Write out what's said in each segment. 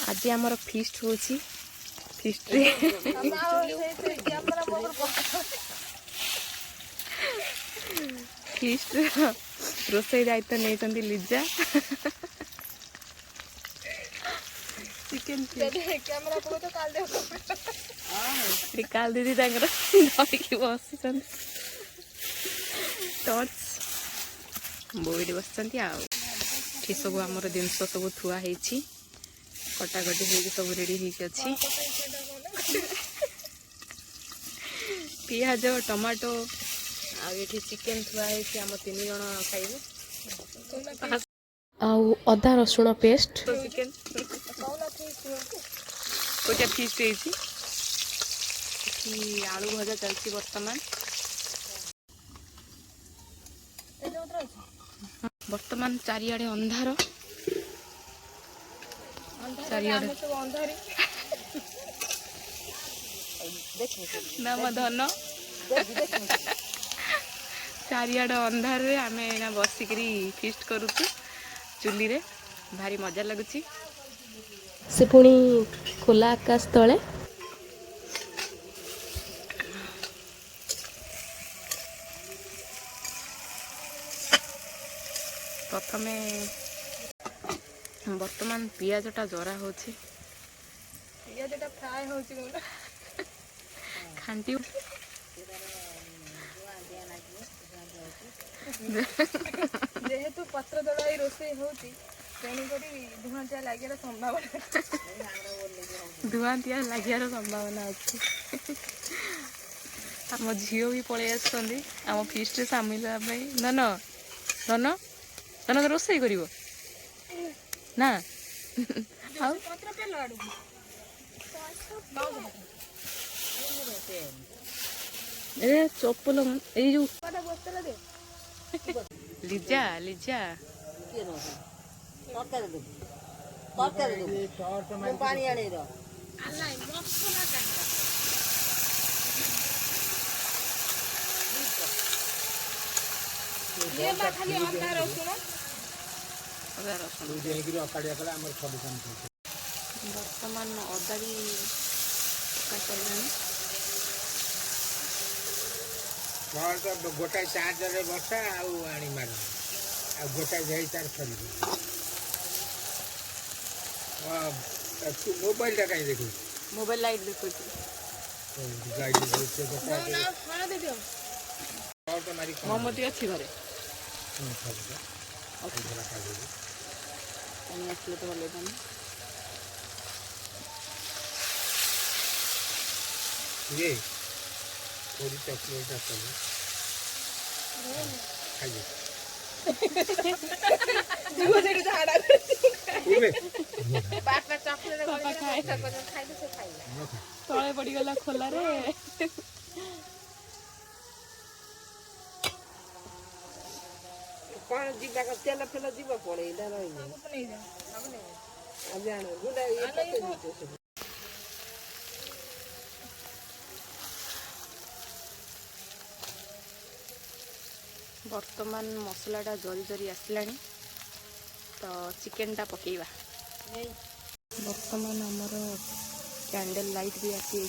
आज आमर फिस्ट होची फिस्ट फिस्ट रोसई दायित्व नहीं लिजा चिकेन काल दीदी धरिकी बस टर्च बोईटी बस सब आमर जिनस सब थुआ कटाकटी हो सब रेडी हो पियाज टमाटो आगे चिकेन थुआई आम 3 जन खाइबे अदा रसुण पेस्ट चिकेन गोटे फिस्ट आलू भजा चलती बर्तमान बर्तमान चारिआडे अंधार चारिआडे नाम धन चारिआड अंधार रे आमे ना बसिकरी फिस्ट करूछु चुली रे भारी मजा लगुची से पुणी खोला आकाश तले प्रथमे बर्तमान पियाजटा जरा होची पियाजटा फ्राई होची खांटी जेहेतु पत्र दड़ाई रोसे होती धुआंटिया लगे संभावना धुआंटिया लगे संभावना अच्छी आम झील भी पलि आम फिस्ट सामिल नन नन नन रोसे कर ना ए चप्पल लिजा लिजा बर्तमान अदा भी गोटाए चार्ज बसा आनी मार गोटाए जाई तार सर तू मोबाइल टा कहीं देखो मोबाइल लाइट देखो लाइट मोमबत्ती अच्छी घरे आसले तो भले ये थोड़ी चॉकलेट खाइए तले पड़गला खोल कौन जीवा का तेल फेल जीवा पड़े बर्तमान मसलाटा जरी जरी आसला तो चिकेन टा पकेबा बर्तमान आमर कैंडल लाइट भी आसी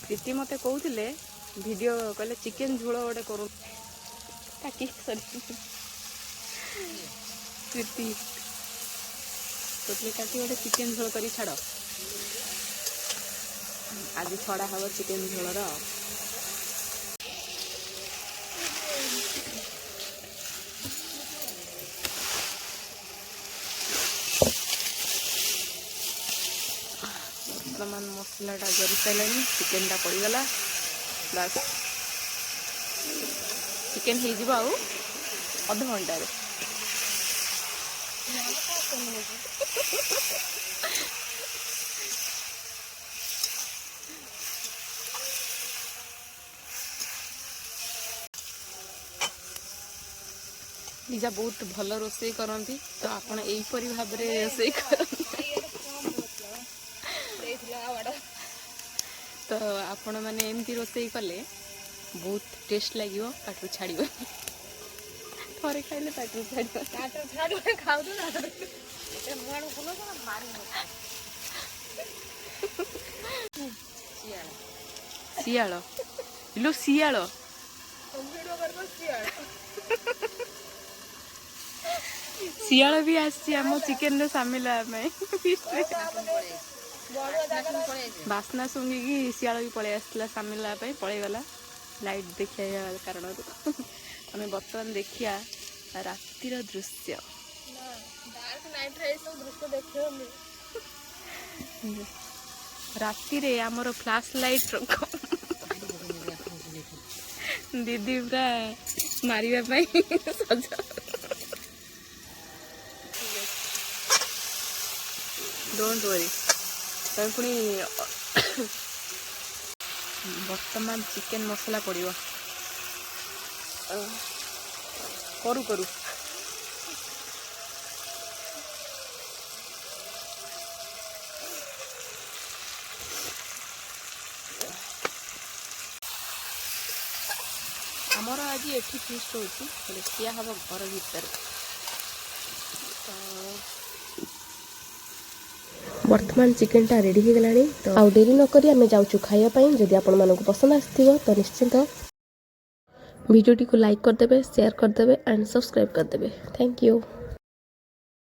प्रीति मते कहते वीडियो कहले चिकेन झोल गोटे करू प्रीति कहते काटी गोटे चिकेन झोल कर छाड़ आज छड़ा हम चिकेन झोलर बर्तमान मसलाटा जरी सारे चिकेन टा पड़गला बस चिकेन हो अध घंटे लिजा बहुत भल रोसई करती तो आपड़ यहीपरी भाव में रोसई कर ତ ଆପଣମାନେ ଏମିତି ରୋଷେଇ କଲେ ବହୁତ ଟେଷ୍ଟ ଲାଗିବ, ପାଟିରୁ ଛାଡ଼ିବ। ଥରେ ଖାଇଲେ ପାଟିରୁ ଶିଆଳ ଇଲୋ ଶିଆଳ ଶିଆଳ ବି ଆସିଛି ଆମ ଚିକେନରେ ସାମିଲ ହେବା ପାଇଁ ଫିଷ୍ଟରେ। ବାସ୍ନା ଶୁଙ୍ଗିକି ଶିଆଳ ବି ପଳେଇ ଆସିଥିଲା ସାମିଲ ହେବା ପାଇଁ, ପଳେଇଗଲା ଲାଇଟ୍ ଦେଖାଇବା କାରଣରୁ। ଆମେ ବର୍ତ୍ତମାନ ଦେଖିବା ରାତିର ଦୃଶ୍ୟ। ରାତିରେ ଆମର ଫ୍ଲାସ୍ ଲାଇଟ୍ର ଦିଦି ପୁରା ମାରିବା ପାଇଁ ସଜ। Don't worry. ତମେ ପୁଣି ବର୍ତ୍ତମାନ ଚିକେନ ମସଲା ପଡ଼ିବ। କରୁ କରୁ ଆମର ଆଜି ଏଠି ଫିଷ୍ଟ ହେଉଛି, ହେଲେ ଖିଆ ହେବ ଘର ଭିତରେ। ବର୍ତ୍ତମାନ ଚିକେନଟା ରେଡ଼ି ହେଇଗଲାଣି, ତ ଆଉ ଡେରି ନକରି ଆମେ ଯାଉଛୁ ଖାଇବା ପାଇଁ। ଯଦି ଆପଣମାନଙ୍କୁ ପସନ୍ଦ ଆସିଥିବ ତ ନିଶ୍ଚିନ୍ତ ଭିଡ଼ିଓଟିକୁ ଲାଇକ୍ କରିଦେବେ, ସେୟାର କରିଦେବେ ଆଣ୍ଡ ସବସ୍କ୍ରାଇବ୍ କରିଦେବେ। Thank you.